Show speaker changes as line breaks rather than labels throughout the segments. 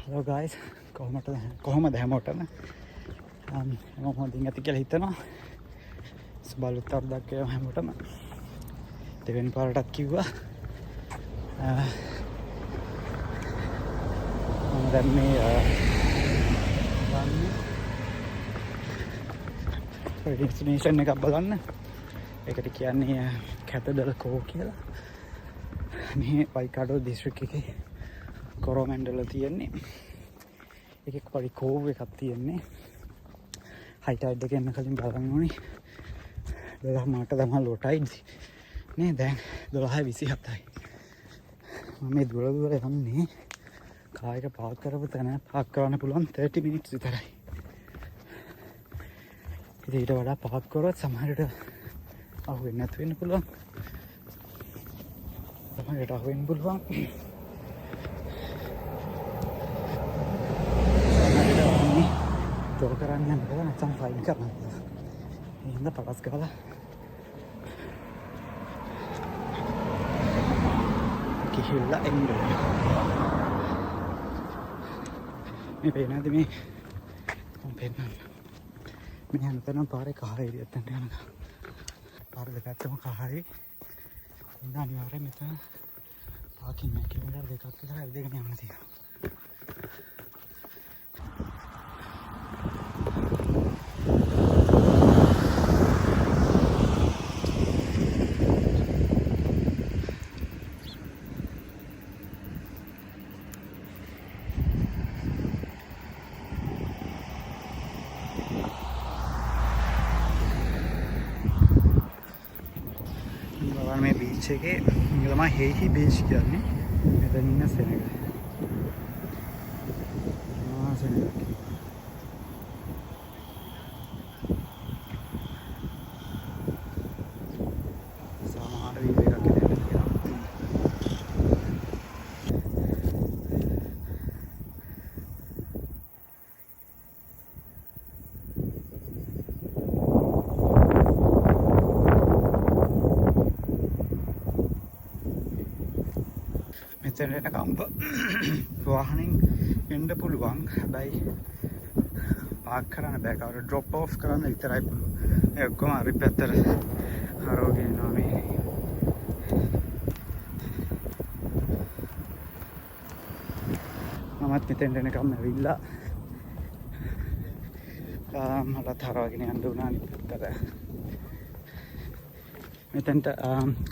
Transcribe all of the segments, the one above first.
Hello guys කොහොමද හැමෝටම මම හොඳින් ඇති කියලා හිතනවා. සුබලුත් අවුරුද්දක් වේවා හැමෝටම. දෙවෙනි පාරටත් කිව්වා. මම දැන් මේ ඩෙස්ටිනේෂන් එකක් බලන්න. ඒකට කියන්නේ කැතඩල් කෝ කියලා. මේ වයිකාඩෝ දිස්ත්‍රික් එකේ කොරෝමැන්ඩල තියෙන්නේ. එකක් පොඩි කෝව් එකක් තියෙන්නේ. හයිටයිඩ් එක එන්න කලින් බලන්න ඕනේ. 12:00ට තමයි ලෝ ටයිඩ් නේ. දැන් 12:27යි. මම මේ දුර යන්නේ කායක පාක් කරපු තැන පාක් කරන්න පුළුවන් 30 minutes විතරයි. ඉතින් ඊට වඩා පාක් කරොත් සමහරට අහුවෙන්නේ නැතු වෙන්න පුළුවන්. සමහරට අහුවෙන්න පුළුවන්. තොර කරන්න යන්න බෑ, නැත්නම් ෆයින් කරන්න. එහෙනම් පටස් ගාලා කිහිල්ලා එන්න. මේ පේනද මේ මම පෙන්නන්න. මේ යනතන පාරේ කහරේ දෙත්තන්ට යනවා. පාර දෙකටම කහරේ. ඉන්න අනිවාර්යෙන් මෙතන පාකින් මේ කිලෝමීටර් දෙකක් විතර ඇවිදගෙන යන්න තියෙනවා. මේ බීච් එකේ තමයි හේහි බීච් කියන්නේ. මෙතන ඉන්න සෙනග. සෙනග. සමහර වීඩියෝ එකක් දෙන්න කියලා. මෙතන කම්බ වාහනෙන් එන්න පුළුවන්. හැබැයි පාක් කරන්න බෑ. කවුරු ඩ්‍රොප් ඔෆ් කරන්න විතරයි පුළුවන්. ඒ ඔක්කොම හරි පැත්තට හරවගෙන යනවා මේ. මමත් මෙතෙන් එනකම් ඇවිල්ලා මටත් හරවගෙන යන්න උනා අනිත් පැත්තට. මෙතෙන්ට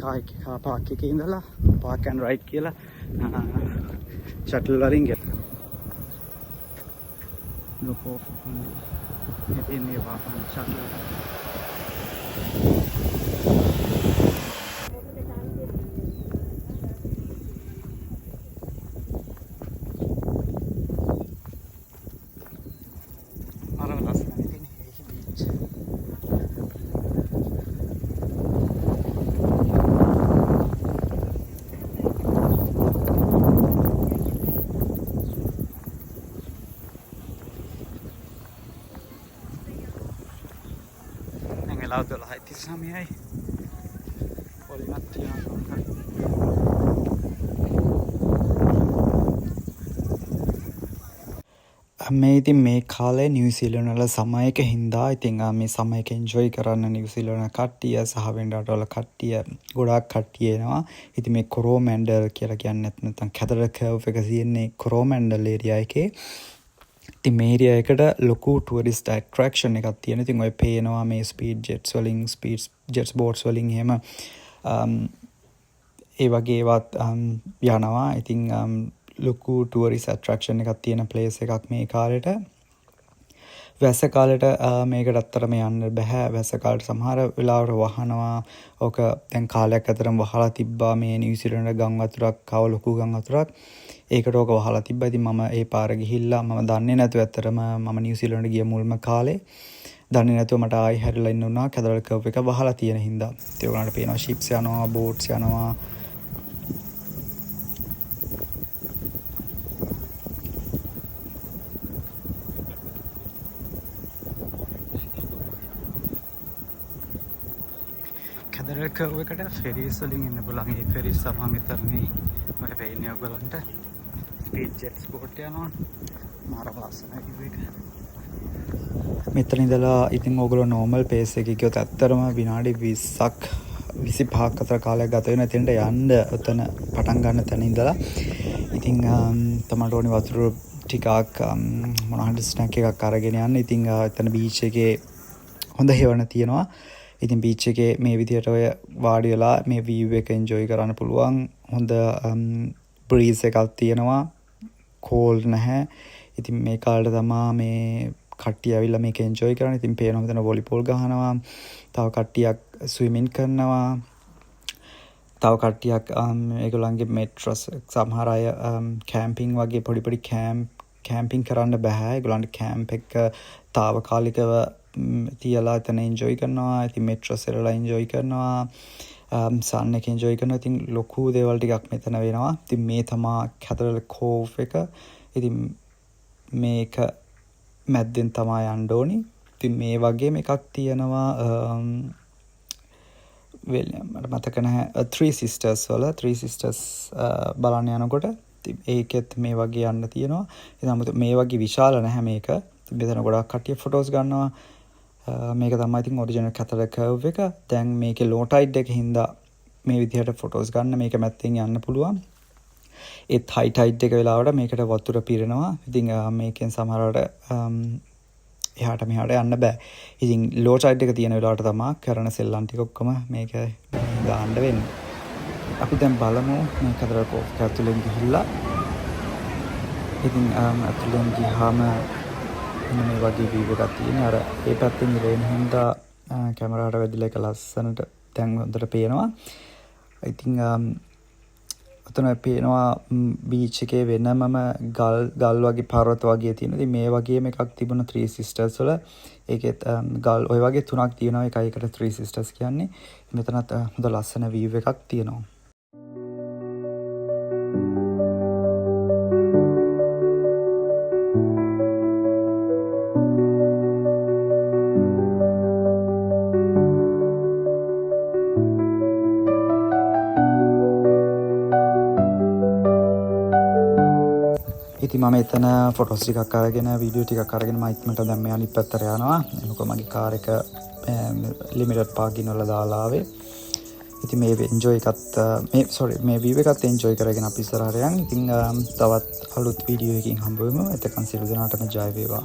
කාර් පාක් එකේ ඉඳලා පාක් ඇන්ඩ් රයිඩ් කියලා ෂටල් වලින් ගෙත. ලොකෝ ඉතින් මේ වාහන ෂටල් වෙලාව 12:39යි. පොලිමත් තියනවා. මේ ඉතින් මේ කාලේ නිව්සීලන්ත වල සමයක හින්දා ඉතින් මේ සමයක එන්ජොයි කරන්න නිව්සීලන්ත කට්ටිය සහ වෙන රටවල කට්ටිය ගොඩාක් කට්ටිය එනවා. ඉතින් මේ කොරෝමැන්ඩල් කියලා කියන්නේ නැත්නම් කැතඩල් කර්ව් එක තියෙන්නේ කොරෝමැන්ඩල් ඒරියා එකේ. ඉතින් මේ ඒරියා එකට ලොකු ටුවරිස්ට් ඇට්‍රැක්ෂන් එකක් තියෙනවා. ඉතින් ඔය පේනවා මේ ස්පීඩ් ජෙට්ස් වලින් ස්පීඩ් ජෙට්ස් බෝට්ස් වලින් එහෙම ඒ වගේ ඒවත් යනවා. ඉතින් ලොකු ටුවරිස්ට් ඇට්‍රැක්ෂන් එකක් තියෙන ප්ලේස් එකක් මේ කාලෙට. වැස්ස කාලෙට මේකට අත්තරම යන්න බෑ. වැස්ස කාලෙට සමහර වෙලාවට වහනවා. ඕක දැන් කාලයක් අතරම වහලා තිබ්බා මේ නිව්සීලන්ත ගම් වතුරක් කව ලොකු ගම් වතුරක්. ඒකට ඕක වහලා තිබ්බා. ඉතින් මම ඒ පාර ගිහිල්ලා මම දන්නේ නැතුව ඇත්තරම මම නිව්සීලන්ත ගිය මුල්ම කාලේ දන්නේ නැතුව මට ආයි හැරිලා ඉන්න උනා කැතඩල් කර්ව් එක වහලා තියෙන හින්දා. ඒ උනාට පේනවා ෂිප්ස් යනවා, බෝට්ස් යනවා. කැතඩල් කර්ව් එකට ෆෙරිස් වලින් එන්න පුළුවන්. ඒ ෆෙරිස් තමයි මෙතන මේ ඔය පේන්නේ ඔයගලන්ට. ස්පීඩ් ජෙට් ස්පෝට් යනවා මාර ලස්සන view එක. මෙතන ඉඳලා ඉතින් ඕගොල්ලෝ normal pace එකේ ගියොත් ඇත්තටම විනාඩි 20ක් 25ක් අතර කාලයක් ගත වෙන තැනට යන්න උතන පටන් ගන්න තැන ඉඳලා ඉතින් තමන්ට ඕනි වතුර ටිකක් මොනවාහරි ස්නැක් එකක් අරගෙන යන්න. ඉතින් එතන බීච් එකේ හොඳ හේවන තියෙනවා. ඉතින් බීච් එකේ මේ විදිහට ඔය වාඩි වෙලා මේ view එක enjoy කරන්න පුළුවන්. හොඳ breeze එකක් තියෙනවා. cold නැහැ. ඉතින් මේ කාලේ තමයි මේ කට්ටිය ඇවිල්ලා මේක enjoy කරන්නේ. ඉතින් පේනවා මෙතන volleyball ගහනවා. තව කට්ටියක් swimming කරනවා. තව කට්ටියක් ඒගොල්ලන්ගේ mattress සමහර අය camping වගේ පොඩි camping කරන්න බෑ. ඒගොල්ලන්ට camp එක తాවකාලිකව තියලා එතන enjoy කරනවා. ඉතින් mattress වලලා enjoy කරනවා. sun එක enjoy කරනවා. ඉතින් ලොකු දේවල් ටිකක් මෙතන වෙනවා. ඉතින් මේ තමයි Cathedral Cove එක. ඉතින් මේක මැද්දෙන් තමයි යන්න ඕනි. ඉතින් මේ වගේම එකක් තියෙනවා මට මතක නැහැ Three Sisters වල Three Sisters බලන්න යනකොට ඒකෙත් මේ වගේ යන්න තියෙනවා. ඉතින් මේ වගේ විශාල නැහැ මේක. ඉතින් මෙතන ගොඩක් කට්ටිය ෆොටෝස් ගන්නවා. මේක තමයි ඉතින් ඔරිජිනල් Cathedral Cove එක. දැන් මේකේ low tide එක හින්දා මේ විදිහට ෆොටෝස් ගන්න මේක මැත්තෙන් යන්න පුළුවන්. ඒත් high tide එක වෙලාවට මේකට වතුර පිරෙනවා. ඉතින් මේකෙන් සමහරවට එහාට මෙහාට යන්න බෑ. ඉතින් low tide එක තියෙන වෙලාවට තමයි කරන සෙල්ලම් ටික ඔක්කොම මේක දාන්න වෙන්නේ. අපි දැන් බලමු මේ Cathedral Cove එක ඇතුලෙන් ගිහිල්ලා. ඉතින් ඇතුලෙන් ගියාම මේ වගේ view එකක් තියෙනවා. අර ඒ පැත්තෙන් ඉරෙන හින්දා කැමරාවට වැදිලා එක ලස්සනට දැන් හොඳට පේනවා. ඉතින් ඔතන පේනවා බීච් එකේ වෙනමම ගල් වගේ පර්වත වගේ තියෙනවා. ඉතින් මේ වගේම එකක් තිබුණා Three Sisters වල. ඒකෙත් ගල් ඔය වගේ තුනක් තියෙනවා. එකයි එකට Three Sisters කියන්නේ. මෙතනත් හොඳ ලස්සන view එකක් තියෙනවා. ඉතින් මම එතන ෆොටෝස් ටිකක් අරගෙන වීඩියෝ ටිකක් අරගෙන මම ඉක්මනට දැන් මේ අනිත් පැත්තට යනවා. මොකද මගේ කාර් එක ලිමිටඩ් පාකින් වල දාලා ආවේ. ඉතින් මේ enjoy එකත් මේ view එකත් enjoy කරගෙන අපි ඉස්සරහට යන්. ඉතින් තවත් අලුත් වීඩියෝ එකකින් හම්බ වෙමු. එතකන් සියලු දෙනාටම ජය වේවා.